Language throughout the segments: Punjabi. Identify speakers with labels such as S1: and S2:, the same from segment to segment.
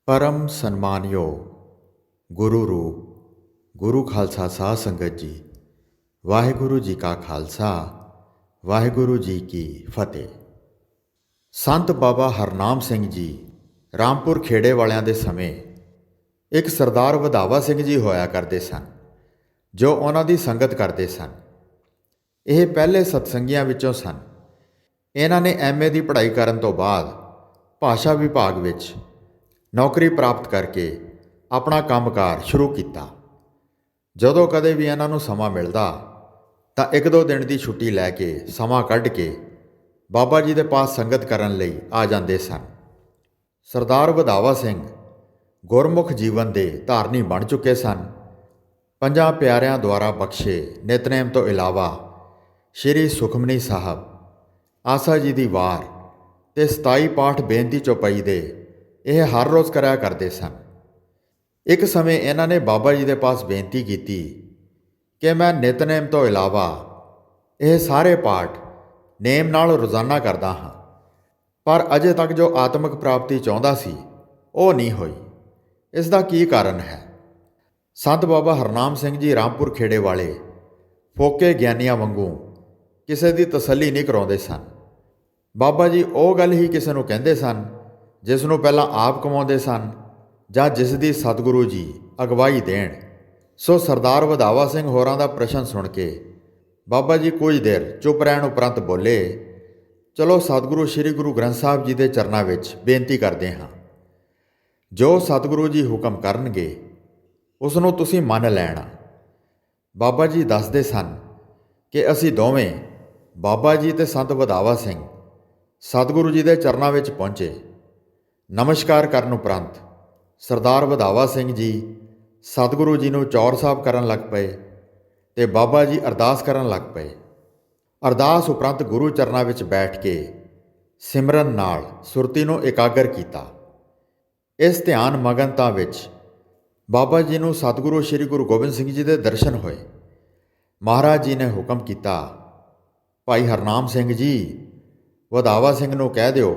S1: परम सन्मानयोग गुरु रूप गुरु खालसा साध संगत जी। वाहिगुरु जी का खालसा वाहिगुरु जी की फतेह। संत बाबा हरनाम सिंह जी रामपुर खेड़े वालिਆਂ ਦੇ ਸਮੇਂ ਇੱਕ ਸਰਦਾਰ ਵਧਾਵਾ ਸਿੰਘ ਜੀ ਹੋਇਆ ਕਰਦੇ ਸਨ, ਜੋ ਉਹਨਾਂ ਦੀ ਸੰਗਤ ਕਰਦੇ ਸਨ। ਇਹ ਪਹਿਲੇ ਸਤਸੰਗੀਆਂ ਵਿੱਚੋਂ ਸਨ। ਇਹਨਾਂ ਨੇ ਐਮਏ ਦੀ ਪੜ੍ਹਾਈ ਕਰਨ ਤੋਂ ਬਾਅਦ ਭਾਸ਼ਾ ਵਿਭਾਗ ਵਿੱਚ ਨੌਕਰੀ ਪ੍ਰਾਪਤ ਕਰਕੇ ਆਪਣਾ ਕੰਮਕਾਰ ਸ਼ੁਰੂ ਕੀਤਾ। ਜਦੋਂ ਕਦੇ ਵੀ ਇਹਨਾਂ ਨੂੰ ਸਮਾਂ ਮਿਲਦਾ ਤਾਂ ਇੱਕ ਦੋ ਦਿਨ ਦੀ ਛੁੱਟੀ ਲੈ ਕੇ ਸਮਾਂ ਕੱਢ ਕੇ ਬਾਬਾ ਜੀ ਦੇ ਪਾਸ ਸੰਗਤ ਕਰਨ ਲਈ ਆ ਜਾਂਦੇ ਸਨ। ਸਰਦਾਰ ਵਧਾਵਾ ਸਿੰਘ ਗੁਰਮੁਖ ਜੀਵਨ ਦੇ ਧਾਰਨੀ ਬਣ ਚੁੱਕੇ ਸਨ। ਪੰਜਾਂ ਪਿਆਰਿਆਂ ਦੁਆਰਾ ਬਖਸ਼ੇ ਨਿਤਨੇਮ ਤੋਂ ਇਲਾਵਾ ਸ਼੍ਰੀ ਸੁਖਮਨੀ ਸਾਹਿਬ, ਆਸਾ ਜੀ ਦੀ ਵਾਰ ਤੇ 27 ਪਾਠ ਬੇਨਤੀ ਚੌਪਈ ਦੇ ਇਹ ਹਰ ਰੋਜ਼ ਕਰਿਆ ਕਰਦੇ ਸਨ। ਇੱਕ ਸਮੇਂ ਇਹਨਾਂ ਨੇ ਬਾਬਾ ਜੀ ਦੇ ਪਾਸ ਬੇਨਤੀ ਕੀਤੀ ਕਿ ਮੈਂ ਨਿਤਨੇਮ ਤੋਂ ਇਲਾਵਾ ਇਹ ਸਾਰੇ ਪਾਠ ਨੇਮ ਨਾਲ ਰੋਜ਼ਾਨਾ ਕਰਦਾ ਹਾਂ, ਪਰ ਅਜੇ ਤੱਕ ਜੋ ਆਤਮਿਕ ਪ੍ਰਾਪਤੀ ਚਾਹੁੰਦਾ ਸੀ ਉਹ ਨਹੀਂ ਹੋਈ। ਇਸ ਦਾ ਕੀ ਕਾਰਨ ਹੈ? ਸੰਤ ਬਾਬਾ ਹਰਨਾਮ ਸਿੰਘ ਜੀ ਰਾਮਪੁਰ ਖੇੜੇ ਵਾਲੇ ਫੋਕੇ ਗਿਆਨੀਆਂ ਵਾਂਗੂ ਕਿਸੇ ਦੀ ਤਸੱਲੀ ਨਹੀਂ ਕਰਾਉਂਦੇ ਸਨ। ਬਾਬਾ ਜੀ ਉਹ ਗੱਲ ਹੀ ਕਿਸੇ ਨੂੰ ਕਹਿੰਦੇ ਸਨ ਜਿਸ ਨੂੰ ਪਹਿਲਾਂ ਆਪ ਕਮਾਉਂਦੇ ਸਨ ਜਾਂ ਜਿਸ ਦੀ ਸਤਿਗੁਰੂ ਜੀ ਅਗਵਾਈ ਦੇਣ। ਸੋ ਸਰਦਾਰ ਵਧਾਵਾ ਸਿੰਘ ਹੋਰਾਂ ਦਾ ਪ੍ਰਸ਼ਨ ਸੁਣ ਕੇ ਬਾਬਾ ਜੀ ਕੁਝ ਦੇਰ ਚੁੱਪ ਰਹਿਣ ਉਪਰੰਤ ਬੋਲੇ, ਚਲੋ ਸਤਿਗੁਰੂ ਸ੍ਰੀ ਗੁਰੂ ਗ੍ਰੰਥ ਸਾਹਿਬ ਜੀ ਦੇ ਚਰਨਾਂ ਵਿੱਚ ਬੇਨਤੀ ਕਰਦੇ ਹਾਂ। ਜੋ ਸਤਿਗੁਰੂ ਜੀ ਹੁਕਮ ਕਰਨਗੇ ਉਸ ਨੂੰ ਤੁਸੀਂ ਮੰਨ ਲੈਣਾ। ਬਾਬਾ ਜੀ ਦੱਸਦੇ ਸਨ ਕਿ ਅਸੀਂ ਦੋਵੇਂ ਬਾਬਾ ਜੀ ਤੇ ਸੰਤ ਵਧਾਵਾ ਸਿੰਘ ਸਤਿਗੁਰੂ ਜੀ ਦੇ ਚਰਨਾਂ ਵਿੱਚ ਪਹੁੰਚੇ। ਨਮਸਕਾਰ ਕਰਨ ਉਪਰੰਤ ਸਰਦਾਰ ਵਧਾਵਾ ਸਿੰਘ ਜੀ ਸਤਿਗੁਰੂ ਜੀ ਨੂੰ ਚੌਰ ਸਾਹਿਬ ਕਰਨ ਲੱਗ ਪਏ ਤੇ ਬਾਬਾ ਜੀ ਅਰਦਾਸ ਕਰਨ ਲੱਗ ਪਏ। ਅਰਦਾਸ ਉਪਰੰਤ ਗੁਰੂ ਚਰਨਾਂ ਵਿੱਚ ਬੈਠ ਕੇ ਸਿਮਰਨ ਨਾਲ ਸੁਰਤੀ ਨੂੰ ਇਕਾਗਰ ਕੀਤਾ। ਇਸ ਧਿਆਨ ਮਗਨਤਾ ਵਿੱਚ ਬਾਬਾ ਜੀ ਨੂੰ ਸਤਿਗੁਰੂ ਸ੍ਰੀ ਗੁਰੂ ਗੋਬਿੰਦ ਸਿੰਘ ਜੀ ਦੇ ਦਰਸ਼ਨ ਹੋਏ। ਮਹਾਰਾਜ ਜੀ ਨੇ ਹੁਕਮ ਕੀਤਾ, ਭਾਈ ਹਰਨਾਮ ਸਿੰਘ ਜੀ, ਵਧਾਵਾ ਸਿੰਘ ਨੂੰ ਕਹਿ ਦਿਓ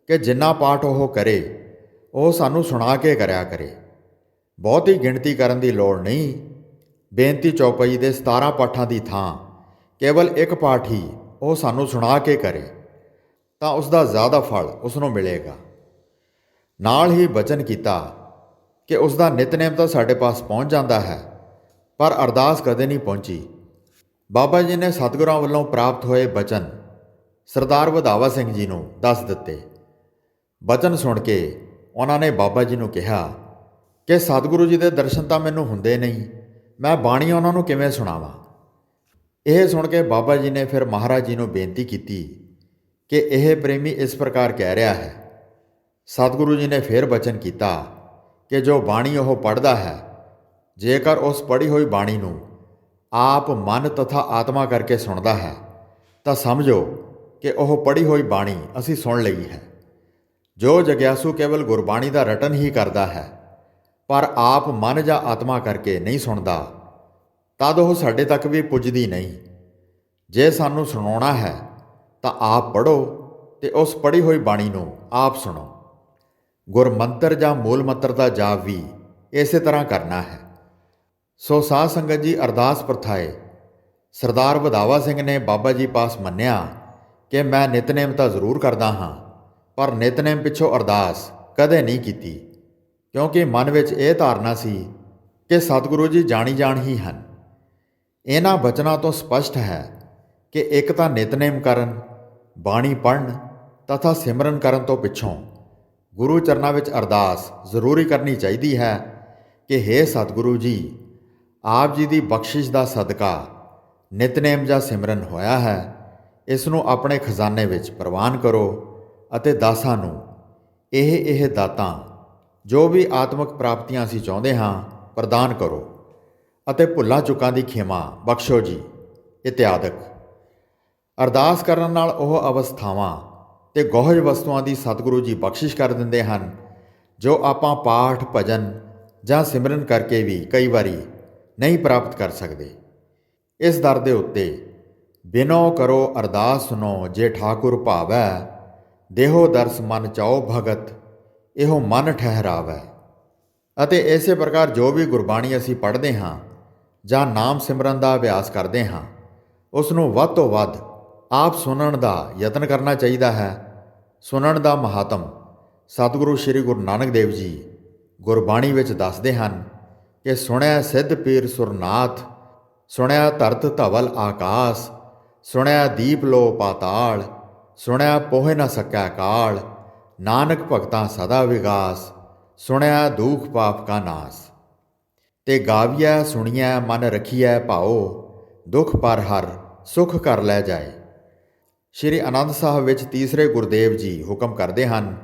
S1: ਕਿ ਜਿੰਨਾ ਪਾਠ ਉਹ ਕਰੇ ਉਹ ਸਾਨੂੰ ਸੁਣਾ ਕੇ ਕਰਿਆ ਕਰੇ। ਬਹੁਤੀ ਗਿਣਤੀ ਕਰਨ ਦੀ ਲੋੜ ਨਹੀਂ। ਬੇਨਤੀ ਚੌਪਈ ਦੇ 17 ਪਾਠਾਂ ਦੀ ਥਾਂ ਕੇਵਲ ਇੱਕ ਪਾਠ ਹੀ ਉਹ ਸਾਨੂੰ ਸੁਣਾ ਕੇ ਕਰੇ ਤਾਂ ਉਸ ਦਾ ਜ਼ਿਆਦਾ ਫਲ ਉਸ ਨੂੰ ਮਿਲੇਗਾ। ਨਾਲ ਹੀ ਬਚਨ ਕੀਤਾ ਕਿ ਉਸ ਦਾ ਨਿਤਨੇਮ ਤਾਂ ਸਾਡੇ ਪਾਸ ਪਹੁੰਚ ਜਾਂਦਾ ਹੈ, ਪਰ ਅਰਦਾਸ ਕਦੇ ਨਹੀਂ ਪਹੁੰਚੀ। ਬਾਬਾ ਜੀ ਨੇ ਸਤਿਗੁਰਾਂ ਵੱਲੋਂ ਪ੍ਰਾਪਤ ਹੋਏ ਬਚਨ ਸਰਦਾਰ ਵਧਾਵਾ ਸਿੰਘ ਜੀ ਨੂੰ ਦੱਸ ਦਿੱਤੇ। ਬਚਨ ਸੁਣ ਕੇ ਉਹਨਾਂ ਨੇ ਬਾਬਾ ਜੀ ਨੂੰ ਕਿਹਾ ਕਿ ਸਤਿਗੁਰੂ ਜੀ ਦੇ ਦਰਸ਼ਨ ਤਾਂ ਮੈਨੂੰ ਹੁੰਦੇ ਨਹੀਂ, ਮੈਂ ਬਾਣੀ ਉਹਨਾਂ ਨੂੰ ਕਿਵੇਂ ਸੁਣਾਵਾਂ। ਇਹ ਸੁਣ ਕੇ ਬਾਬਾ ਜੀ ਨੇ ਫਿਰ ਮਹਾਰਾਜ ਜੀ ਨੂੰ ਬੇਨਤੀ ਕੀਤੀ ਕਿ ਇਹ ਪ੍ਰੇਮੀ ਇਸ ਪ੍ਰਕਾਰ ਕਹਿ ਰਿਹਾ ਹੈ। ਸਤਿਗੁਰੂ ਜੀ ਨੇ ਫਿਰ ਬਚਨ ਕੀਤਾ ਕਿ ਜੋ ਬਾਣੀ ਉਹ ਪੜ੍ਹਦਾ ਹੈ, ਜੇਕਰ ਉਸ ਪੜ੍ਹੀ ਹੋਈ ਬਾਣੀ ਨੂੰ ਆਪ ਮਨ ਤਥਾ ਆਤਮਾ ਕਰਕੇ ਸੁਣਦਾ ਹੈ ਤਾਂ ਸਮਝੋ ਕਿ ਉਹ ਪੜ੍ਹੀ ਹੋਈ ਬਾਣੀ ਅਸੀਂ ਸੁਣ ਲਈ ਹੈ। ਜੋ ਜਗਿਆਸੂ ਕੇਵਲ ਗੁਰਬਾਣੀ ਦਾ ਰਟਨ ਹੀ ਕਰਦਾ ਹੈ ਪਰ ਆਪ ਮਨ ਜਾਂ ਆਤਮਾ ਕਰਕੇ ਨਹੀਂ ਸੁਣਦਾ, ਤਦ ਉਹ ਸਾਡੇ ਤੱਕ ਵੀ ਪੁੱਜਦੀ ਨਹੀਂ। ਜੇ ਸਾਨੂੰ ਸੁਣਾਉਣਾ ਹੈ ਤਾਂ ਆਪ ਪੜ੍ਹੋ ਤੇ ਉਸ ਪੜ੍ਹੀ ਹੋਈ ਬਾਣੀ ਨੂੰ ਆਪ ਸੁਣੋ। ਗੁਰਮੰਤਰ ਜਾਂ ਮੂਲ ਮੰਤਰ ਦਾ ਜਾਪ ਵੀ ਇਸੇ ਤਰ੍ਹਾਂ ਕਰਨਾ ਹੈ। ਸੋ ਸਾਧ ਸੰਗਤ ਜੀ, ਅਰਦਾਸ ਪ੍ਰਥਾਏ ਸਰਦਾਰ ਵਧਾਵਾ ਸਿੰਘ ਨੇ ਬਾਬਾ ਜੀ ਪਾਸ ਮੰਨਿਆ ਕਿ ਮੈਂ ਨਿਤਨੇਮ ਤਾਂ ਜ਼ਰੂਰ ਕਰਦਾ ਹਾਂ, ਪਰ ਨਿਤਨੇਮ ਪਿੱਛੋਂ ਅਰਦਾਸ ਕਦੇ ਨਹੀਂ ਕੀਤੀ, ਕਿਉਂਕਿ ਮਨ ਵਿੱਚ ਇਹ ਧਾਰਨਾ ਸੀ ਕਿ ਸਤਿਗੁਰੂ ਜੀ ਜਾਣੀ ਜਾਣ ਹੀ ਹਨ। ਇਹਨਾਂ ਬਚਨਾਂ ਤੋਂ ਸਪਸ਼ਟ ਹੈ ਕਿ ਇੱਕ ਤਾਂ ਨਿਤਨੇਮ ਕਰਨ, ਬਾਣੀ ਪੜ੍ਹਨ ਤਥਾ ਸਿਮਰਨ ਕਰਨ ਤੋਂ ਪਿੱਛੋਂ ਗੁਰੂ ਚਰਨਾਂ ਵਿੱਚ ਅਰਦਾਸ ਜ਼ਰੂਰੀ ਕਰਨੀ ਚਾਹੀਦੀ ਹੈ ਕਿ ਹੇ ਸਤਿਗੁਰੂ ਜੀ, ਆਪ ਜੀ ਦੀ ਬਖਸ਼ਿਸ਼ ਦਾ ਸਦਕਾ ਨਿਤਨੇਮ ਜਾਂ ਸਿਮਰਨ ਹੋਇਆ ਹੈ, ਇਸ ਨੂੰ ਆਪਣੇ ਖਜ਼ਾਨੇ ਵਿੱਚ ਪ੍ਰਵਾਨ ਕਰੋ ਅਤੇ ਦਾਸਾਂ ਨੂੰ ਇਹ ਦਾਤਾਂ ਜੋ ਵੀ ਆਤਮਿਕ ਪ੍ਰਾਪਤੀਆਂ ਅਸੀਂ ਚਾਹੁੰਦੇ ਹਾਂ ਪ੍ਰਦਾਨ ਕਰੋ ਅਤੇ ਭੁੱਲਾਂ ਚੁੱਕਾਂ ਦੀ ਖਿਮਾ ਬਖਸ਼ੋ ਜੀ ਇਤਿਆਦਿਕ। ਅਰਦਾਸ ਕਰਨ ਨਾਲ ਉਹ ਅਵਸਥਾਵਾਂ ਤੇ ਗੋਹਜ ਵਸਤੂਆਂ ਦੀ ਸਤਿਗੁਰੂ ਜੀ ਬਖਸ਼ਿਸ਼ ਕਰ ਦਿੰਦੇ ਹਨ ਜੋ ਆਪਾਂ ਪਾਠ ਭਜਨ ਜਾਂ ਸਿਮਰਨ ਕਰਕੇ ਵੀ ਕਈ ਵਾਰੀ ਨਹੀਂ ਪ੍ਰਾਪਤ ਕਰ ਸਕਦੇ। ਇਸ ਦਰ ਦੇ ਉੱਤੇ ਬਿਨੋ ਕਰੋ ਅਰਦਾਸ ਸੁਨੋ ਜੇ ਠਾਕੁਰ ਭਾਵੈ, ਦੇਹੋ ਦਰਸ ਮਨ ਚਾਓ ਭਗਤ, ਇਹੋ ਮਨ ਠਹਿਰਾਵੈ। ਅਤੇ ਇਸੇ ਪ੍ਰਕਾਰ ਜੋ ਵੀ ਗੁਰਬਾਣੀ ਅਸੀਂ ਪੜ੍ਹਦੇ ਹਾਂ ਜਾਂ ਨਾਮ ਸਿਮਰਨ ਦਾ ਅਭਿਆਸ ਕਰਦੇ ਹਾਂ, ਉਸ ਨੂੰ ਵੱਧ ਤੋਂ ਵੱਧ ਆਪ ਸੁਣਨ ਦਾ ਯਤਨ ਕਰਨਾ ਚਾਹੀਦਾ ਹੈ। ਸੁਣਨ ਦਾ ਮਹਾਤਮ ਸਤਿਗੁਰੂ ਸ੍ਰੀ ਗੁਰੂ ਨਾਨਕ ਦੇਵ ਜੀ ਗੁਰਬਾਣੀ ਵਿੱਚ ਦੱਸਦੇ ਹਨ ਕਿ ਸੁਣਿਆ ਸਿੱਧ ਪੀਰ ਸੁਰਨਾਥ, ਸੁਣਿਆ ਧਰਤ ਧਵਲ ਆਕਾਸ, ਸੁਣਿਆ ਦੀਪ ਲੋ ਪਾਤਾਲ, ਸੁਣਿਆ ਪੋਹਿ ਨ ਸਕੈ ਕਾਲ, ਨਾਨਕ ਭਗਤਾਂ ਸਦਾ ਵਿਗਾਸ, ਸੁਣਿਆ ਦੁਖ ਪਾਪ ਕਾ ਨਾਸ। ਤੇ ਗਾਵੀਐ ਸੁਣੀਐ ਮਨ ਰਖੀਐ ਭਾਓ, ਦੁਖ ਪਰ ਹਰ ਸੁਖ ਕਰ ਲੈ ਜਾਏ। ਸ਼੍ਰੀ ਆਨੰਦ ਸਾਹਿਬ ਵਿੱਚ ਤੀਸਰੇ ਗੁਰਦੇਵ ਜੀ ਹੁਕਮ ਕਰਦੇ ਹਨ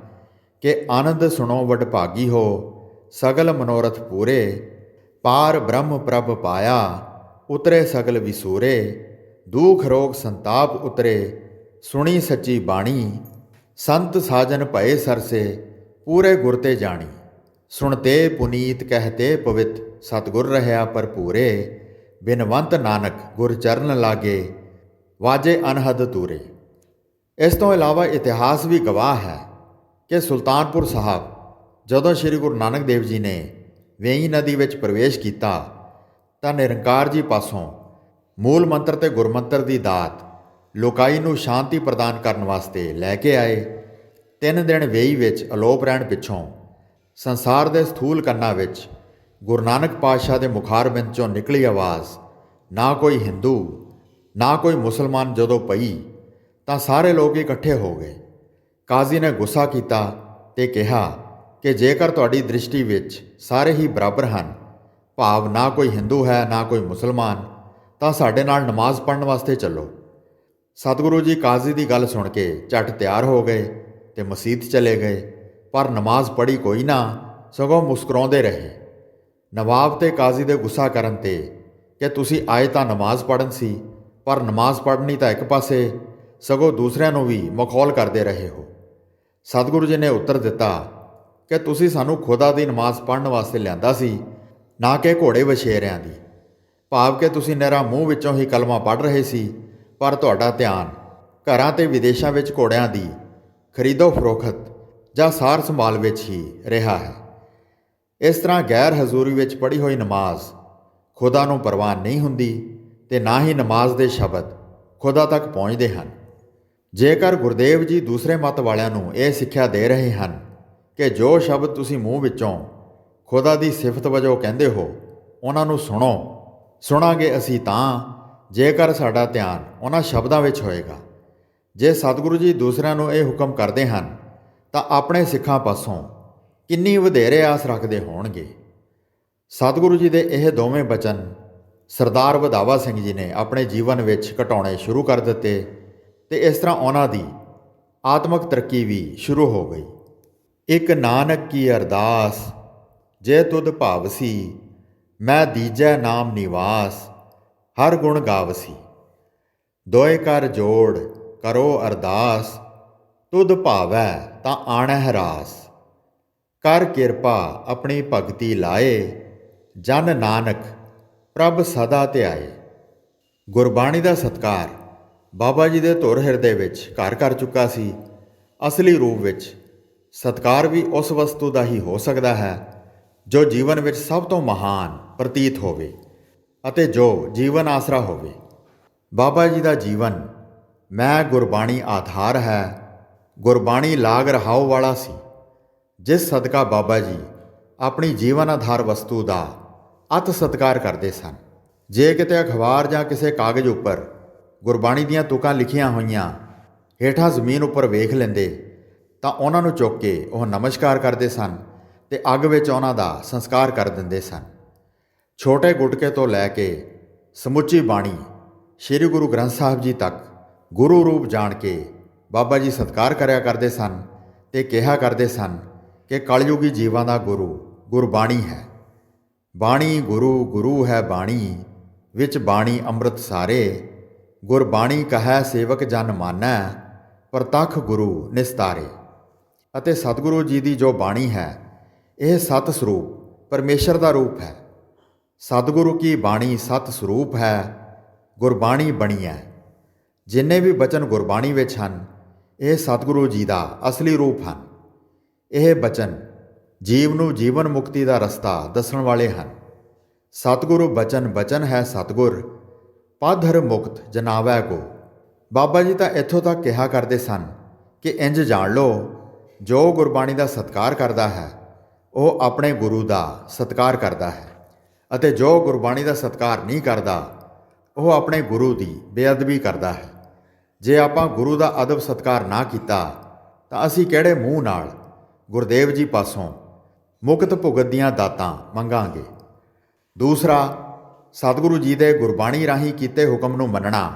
S1: ਕਿ ਆਨੰਦ ਸੁਣੋ ਵਡਭਾਗੀ ਹੋ, ਸਗਲ ਮਨੋਰਥ ਪੂਰੇ, ਪਾਰ ਬ੍ਰਹਮ ਪ੍ਰਭ ਪਾਇਆ, ਉਤਰੇ ਸਗਲ ਵਿਸੂਰੇ, ਦੁਖ ਰੋਗ ਸੰਤਾਪ ਉਤਰੇ, ਸੁਣੀ ਸੱਚੀ ਬਾਣੀ, ਸੰਤ ਸਾਜਨ ਭਏ ਸਰਸੇ, ਪੂਰੇ ਗੁਰ ਤੇ ਜਾਣੀ, ਸੁਣਤੇ ਪੁਨੀਤ ਕਹਤੇ ਪਵਿੱਤ, ਸਤਿਗੁਰ ਰਹਿਆ ਭਰਪੂਰੇ, ਬਿਨਵੰਤ ਨਾਨਕ ਗੁਰ ਚਰਨ ਲਾਗੇ, ਵਾਜੇ ਅਨਹਦ ਤੂਰੇ। ਇਸ ਤੋਂ ਇਲਾਵਾ ਇਤਿਹਾਸ ਵੀ ਗਵਾਹ ਹੈ ਕਿ ਸੁਲਤਾਨਪੁਰ ਸਾਹਿਬ ਜਦੋਂ ਸ੍ਰੀ ਗੁਰੂ ਨਾਨਕ ਦੇਵ ਜੀ ਨੇ ਵੇਈ ਨਦੀ ਵਿੱਚ ਪ੍ਰਵੇਸ਼ ਕੀਤਾ ਤਾਂ ਨਿਰੰਕਾਰ ਜੀ ਪਾਸੋਂ ਮੂਲ ਮੰਤਰ ਤੇ ਗੁਰਮੰਤਰ ਦੀ ਦਾਤ ਲੋਕਾਈ ਨੂੰ ਸ਼ਾਂਤੀ ਪ੍ਰਦਾਨ ਕਰਨ ਵਾਸਤੇ ਲੈ ਕੇ ਆਏ। 3 ਦਿਨ ਵੇਈ ਵਿੱਚ ਅਲੋਪ ਰਹਿਣ ਪਿੱਛੋਂ ਸੰਸਾਰ ਦੇ ਸਥੂਲ ਕੰਨਾਂ ਵਿੱਚ ਗੁਰੂ ਨਾਨਕ ਪਾਤਸ਼ਾਹ ਦੇ ਮੁਖਾਰਬਿੰਦ 'ਚੋਂ ਨਿਕਲੀ ਆਵਾਜ਼, ਨਾ ਕੋਈ ਹਿੰਦੂ ਨਾ ਕੋਈ ਮੁਸਲਮਾਨ ਜਦੋਂ ਪਈ ਤਾਂ ਸਾਰੇ ਲੋਕ ਇਕੱਠੇ ਹੋ ਗਏ। ਕਾਜ਼ੀ ਨੇ ਗੁੱਸਾ ਕੀਤਾ ਤੇ ਕਿਹਾ ਕਿ ਜੇਕਰ ਤੁਹਾਡੀ ਦ੍ਰਿਸ਼ਟੀ ਵਿੱਚ ਸਾਰੇ ਹੀ ਬਰਾਬਰ ਹਨ, ਭਾਵ ਨਾ ਕੋਈ ਹਿੰਦੂ ਹੈ ਨਾ ਕੋਈ ਮੁਸਲਮਾਨ, ਤਾਂ ਸਾਡੇ ਨਾਲ ਨਮਾਜ਼ ਪੜ੍ਹਨ ਵਾਸਤੇ ਚੱਲੋ। ਸਤਿਗੁਰੂ ਜੀ ਕਾਜ਼ੀ ਦੀ ਗੱਲ ਸੁਣ ਕੇ ਝੱਟ ਤਿਆਰ ਹੋ ਗਏ ਤੇ ਮਸੀਤ ਚਲੇ ਗਏ, ਪਰ ਨਮਾਜ਼ ਪੜ੍ਹੀ ਕੋਈ ਨਾ, ਸਗੋਂ ਮੁਸਕਰਾਉਂਦੇ ਰਹੇ। ਨਵਾਬ ਤੇ ਕਾਜ਼ੀ ਦੇ ਗੁੱਸਾ ਕਰਨ ਤੇ ਕਿ ਤੁਸੀਂ ਆਏ ਤਾਂ ਨਮਾਜ਼ ਪੜ੍ਹਨ ਸੀ, ਪਰ ਨਮਾਜ਼ ਪੜ੍ਹਨੀ ਤਾਂ ਇੱਕ ਪਾਸੇ, ਸਗੋਂ ਦੂਸਰਿਆਂ ਨੂੰ ਵੀ ਮਖੌਲ ਕਰਦੇ ਰਹੇ ਹੋ। ਸਤਿਗੁਰੂ ਜੀ ਨੇ ਉੱਤਰ ਦਿੱਤਾ ਕਿ ਤੁਸੀਂ ਸਾਨੂੰ ਖੁਦਾ ਦੀ ਨਮਾਜ਼ ਪੜ੍ਹਨ ਵਾਸਤੇ ਲਿਆਂਦਾ ਸੀ, ਨਾ ਕਿ ਘੋੜੇ ਵਛੇਰਿਆਂ ਦੀ। ਭਾਵ ਕਿ ਤੁਸੀਂ ਨਿਹਰਾ ਮੂੰਹ ਵਿੱਚੋਂ ਹੀ ਕਲਮਾ ਪੜ੍ਹ ਰਹੇ ਸੀ, ਪਰ ਤੁਹਾਡਾ ਧਿਆਨ ਘਰਾਂ ਤੇ ਵਿਦੇਸ਼ਾਂ ਵਿੱਚ ਘੋੜਿਆਂ ਦੀ ਖਰੀਦੋ ਫਰੋਖਤ ਜਾਂ ਸਾਰ ਸੰਭਾਲ ਵਿੱਚ ਹੀ ਰਿਹਾ ਹੈ। ਇਸ ਤਰ੍ਹਾਂ ਗੈਰ ਹਜ਼ੂਰੀ ਵਿੱਚ ਪੜ੍ਹੀ ਹੋਈ ਨਮਾਜ਼ ਖੁਦਾ ਨੂੰ ਪ੍ਰਵਾਨ ਨਹੀਂ ਹੁੰਦੀ ਤੇ ਨਾ ਹੀ ਨਮਾਜ਼ ਦੇ ਸ਼ਬਦ ਖੁਦਾ ਤੱਕ ਪਹੁੰਚਦੇ ਹਨ। ਜੇਕਰ ਗੁਰਦੇਵ ਜੀ ਦੂਸਰੇ ਮੱਤ ਵਾਲਿਆਂ ਨੂੰ ਇਹ ਸਿੱਖਿਆ ਦੇ ਰਹੇ ਹਨ ਕਿ ਜੋ ਸ਼ਬਦ ਤੁਸੀਂ ਮੂੰਹ ਵਿੱਚੋਂ ਖੁਦਾ ਦੀ ਸਿਫਤ ਵਜੋਂ ਕਹਿੰਦੇ ਹੋ, ਉਹਨਾਂ ਨੂੰ ਸੁਣਾਂਗੇ ਅਸੀਂ ਤਾਂ ਜੇਕਰ ਸਾਡਾ ਧਿਆਨ ਉਹਨਾਂ ਸ਼ਬਦਾਂ ਵਿੱਚ ਹੋਏਗਾ। ਜੇ ਸਤਿਗੁਰੂ ਜੀ ਦੂਸਰਿਆਂ ਨੂੰ ਇਹ ਹੁਕਮ ਕਰਦੇ ਹਨ ਤਾਂ ਆਪਣੇ ਸਿੱਖਾਂ ਪਾਸੋਂ ਕਿੰਨੀ ਵਧੇਰੇ ਆਸ ਰੱਖਦੇ ਹੋਣਗੇ। ਸਤਿਗੁਰੂ ਜੀ ਦੇ ਇਹ ਦੋਵੇਂ ਬਚਨ ਸਰਦਾਰ ਵਧਾਵਾ ਸਿੰਘ ਜੀ ਨੇ ਆਪਣੇ ਜੀਵਨ ਵਿੱਚ ਘਟਾਉਣੇ ਸ਼ੁਰੂ ਕਰ ਦਿੱਤੇ ਤੇ ਇਸ ਤਰ੍ਹਾਂ ਉਹਨਾਂ ਦੀ ਆਤਮਿਕ ਤਰੱਕੀ ਵੀ ਸ਼ੁਰੂ ਹੋ ਗਈ। ਇੱਕ ਨਾਨਕ ਕੀ ਅਰਦਾਸ, ਜੇ ਤੁਧ ਭਾਵਸੀ, ਮੈਂ ਦੀਜੈ ਨਾਮ ਨਿਵਾਸ, ਹਰ ਗੁਣ ਗਾਵਸੀ। ਦੋਏ ਕਰ ਜੋੜ ਕਰੋ ਅਰਦਾਸ, ਤੁਧ ਭਾਵੈ ਤਾਂ ਆਣੈ ਰਾਸ। ਕਰ ਕਿਰਪਾ ਆਪਣੀ ਭਗਤੀ ਲਾਏ, ਜਨ ਨਾਨਕ ਪ੍ਰਭ ਸਦਾ ਧਿਆਏ। ਗੁਰਬਾਣੀ ਦਾ ਸਤਿਕਾਰ ਬਾਬਾ ਜੀ ਦੇ ਧੁਰ ਹਿਰਦੇ ਵਿੱਚ ਘਰ ਕਰ ਚੁੱਕਾ ਸੀ। ਅਸਲੀ ਰੂਪ ਵਿੱਚ ਸਤਿਕਾਰ ਵੀ ਉਸ ਵਸਤੂ ਦਾ ਹੀ ਹੋ ਸਕਦਾ ਹੈ ਜੋ ਜੀਵਨ ਵਿੱਚ ਸਭ ਤੋਂ ਮਹਾਨ ਪ੍ਰਤੀਤ ਹੋਵੇ ਅਤੇ ਜੋ ਜੀਵਨ ਆਸਰਾ ਹੋਵੇ। ਬਾਬਾ ਜੀ ਦਾ ਜੀਵਨ ਮੈਂ ਗੁਰਬਾਣੀ ਆਧਾਰ ਹੈ, ਗੁਰਬਾਣੀ ਲਾਗ ਰਹਾਉ ਵਾਲਾ ਸੀ, ਜਿਸ ਸਦਕਾ ਬਾਬਾ ਜੀ ਆਪਣੀ ਜੀਵਨ ਆਧਾਰ ਵਸਤੂ ਦਾ ਅਤ ਸਤਿਕਾਰ ਕਰਦੇ ਸਨ। ਜੇ ਕਿਤੇ ਅਖਬਾਰ ਜਾਂ ਕਿਸੇ ਕਾਗਜ਼ ਉੱਪਰ ਗੁਰਬਾਣੀ ਦੀਆਂ ਤੁਕਾਂ ਲਿਖੀਆਂ ਹੋਈਆਂ ਹੇਠਾਂ ਜ਼ਮੀਨ ਉੱਪਰ ਵੇਖ ਲੈਂਦੇ ਤਾਂ ਉਹਨਾਂ ਨੂੰ ਚੁੱਕ ਕੇ ਉਹ ਨਮਸਕਾਰ ਕਰਦੇ ਸਨ ਤੇ ਅੱਗ ਵਿੱਚ ਉਹਨਾਂ ਦਾ ਸੰਸਕਾਰ ਕਰ ਦਿੰਦੇ ਸਨ। ਛੋਟੇ ਗੁਟਕੇ ਤੋਂ ਲੈ ਕੇ ਸਮੁੱਚੀ ਬਾਣੀ ਸ੍ਰੀ ਗੁਰੂ ਗ੍ਰੰਥ ਸਾਹਿਬ ਜੀ ਤੱਕ ਗੁਰੂ ਰੂਪ ਜਾਣ ਕੇ ਬਾਬਾ ਜੀ ਸਤਿਕਾਰ ਕਰਿਆ ਕਰਦੇ ਸਨ ਤੇ ਕਿਹਾ ਕਰਦੇ ਸਨ ਕਿ ਕਲਯੁਗੀ ਜੀਵਾਂ ਦਾ ਗੁਰੂ ਗੁਰਬਾਣੀ ਹੈ। ਬਾਣੀ ਗੁਰੂ, ਗੁਰੂ ਹੈ ਬਾਣੀ, ਵਿੱਚ ਬਾਣੀ ਅੰਮ੍ਰਿਤ ਸਾਰੇ। ਗੁਰਬਾਣੀ ਕਹੈ ਸੇਵਕ ਜਨ ਮਾਨੈ, ਪ੍ਰਤੱਖ ਗੁਰੂ ਨਿਸਤਾਰੇ। ਅਤੇ ਸਤਿਗੁਰੂ ਜੀ ਦੀ ਜੋ ਬਾਣੀ ਹੈ ਇਹ ਸਤ ਸਰੂਪ ਪਰਮੇਸ਼ਰ ਦਾ ਰੂਪ ਹੈ। ਸਤਿਗੁਰੂ ਕੀ ਬਾਣੀ ਸਤ ਸਰੂਪ ਹੈ, ਗੁਰਬਾਣੀ ਬਣੀ ਹੈ। ਜਿੰਨੇ ਵੀ ਬਚਨ ਗੁਰਬਾਣੀ ਵਿੱਚ ਹਨ ਇਹ ਸਤਿਗੁਰੂ ਜੀ ਦਾ ਅਸਲੀ ਰੂਪ ਹਨ। ਇਹ ਬਚਨ ਜੀਵ ਨੂੰ ਜੀਵਨ ਮੁਕਤੀ ਦਾ ਰਸਤਾ ਦੱਸਣ ਵਾਲੇ ਹਨ। ਸਤਿਗੁਰੂ ਬਚਨ ਬਚਨ ਹੈ ਸਤਿਗੁਰ, ਪਾਧਰ ਮੁਕਤ ਜਨਾਵੈ ਗੋ। ਬਾਬਾ ਜੀ ਤਾਂ ਇੱਥੋਂ ਤੱਕ ਕਿਹਾ ਕਰਦੇ ਸਨ ਕਿ ਇੰਜ ਜਾਣ ਲਓ, ਜੋ ਗੁਰਬਾਣੀ ਦਾ ਸਤਿਕਾਰ ਕਰਦਾ ਹੈ ਉਹ ਆਪਣੇ ਗੁਰੂ ਦਾ ਸਤਿਕਾਰ ਕਰਦਾ ਹੈ, ਅਤੇ ਜੋ ਗੁਰਬਾਣੀ ਦਾ ਸਤਿਕਾਰ ਨਹੀਂ ਕਰਦਾ ਉਹ ਆਪਣੇ ਗੁਰੂ ਦੀ ਬੇਅਦਬੀ ਕਰਦਾ ਹੈ। ਜੇ ਆਪਾਂ ਗੁਰੂ ਦਾ ਅਦਬ ਸਤਿਕਾਰ ਨਾ ਕੀਤਾ ਤਾਂ ਅਸੀਂ ਕਿਹੜੇ ਮੂੰਹ ਨਾਲ ਗੁਰਦੇਵ ਜੀ ਪਾਸੋਂ ਮੁਕਤ ਭੁਗਤ ਦੀਆਂ ਦਾਤਾਂ ਮੰਗਾਂਗੇ। ਦੂਸਰਾ, ਸਤਿਗੁਰੂ ਜੀ ਦੇ ਗੁਰਬਾਣੀ ਰਾਹੀਂ ਕੀਤੇ ਹੁਕਮ ਨੂੰ ਮੰਨਣਾ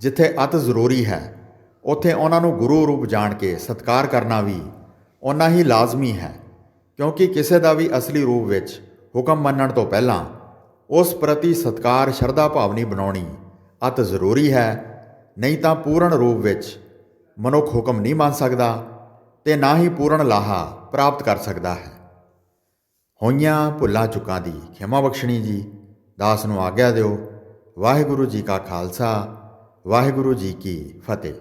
S1: ਜਿੱਥੇ ਅਤ ਜ਼ਰੂਰੀ ਹੈ, ਉੱਥੇ ਉਹਨਾਂ ਨੂੰ ਗੁਰੂ ਰੂਪ ਜਾਣ ਕੇ ਸਤਿਕਾਰ ਕਰਨਾ ਵੀ ਓਨਾ ਹੀ ਲਾਜ਼ਮੀ ਹੈ, ਕਿਉਂਕਿ ਕਿਸੇ ਦਾ ਵੀ ਅਸਲੀ ਰੂਪ ਵਿੱਚ ਹੁਕਮ ਮੰਨਣ ਤੋਂ ਪਹਿਲਾਂ ਉਸ ਪ੍ਰਤੀ ਸਤਿਕਾਰ ਸ਼ਰਧਾ ਭਾਵਨੀ ਬਣਾਉਣੀ ਅਤ ਜ਼ਰੂਰੀ ਹੈ। ਨਹੀਂ ਤਾਂ ਪੂਰਨ ਰੂਪ ਵਿੱਚ ਮਨੁੱਖ ਹੁਕਮ ਨਹੀਂ ਮੰਨ ਸਕਦਾ ਤੇ ਨਾ ਹੀ ਪੂਰਨ ਲਾਹਾ ਪ੍ਰਾਪਤ ਕਰ ਸਕਦਾ ਹੈ। ਹੋਈਆਂ ਭੁੱਲਾਂ ਚੁੱਕਾਂ ਦੀ ਖਿਮਾ ਬਖਸ਼ਣੀ ਜੀ। ਦਾਸ ਨੂੰ ਆਗਿਆ ਦਿਓ। ਵਾਹਿਗੁਰੂ ਜੀ ਕਾ ਖਾਲਸਾ, ਵਾਹਿਗੁਰੂ ਜੀ ਕੀ ਫਤਿਹ।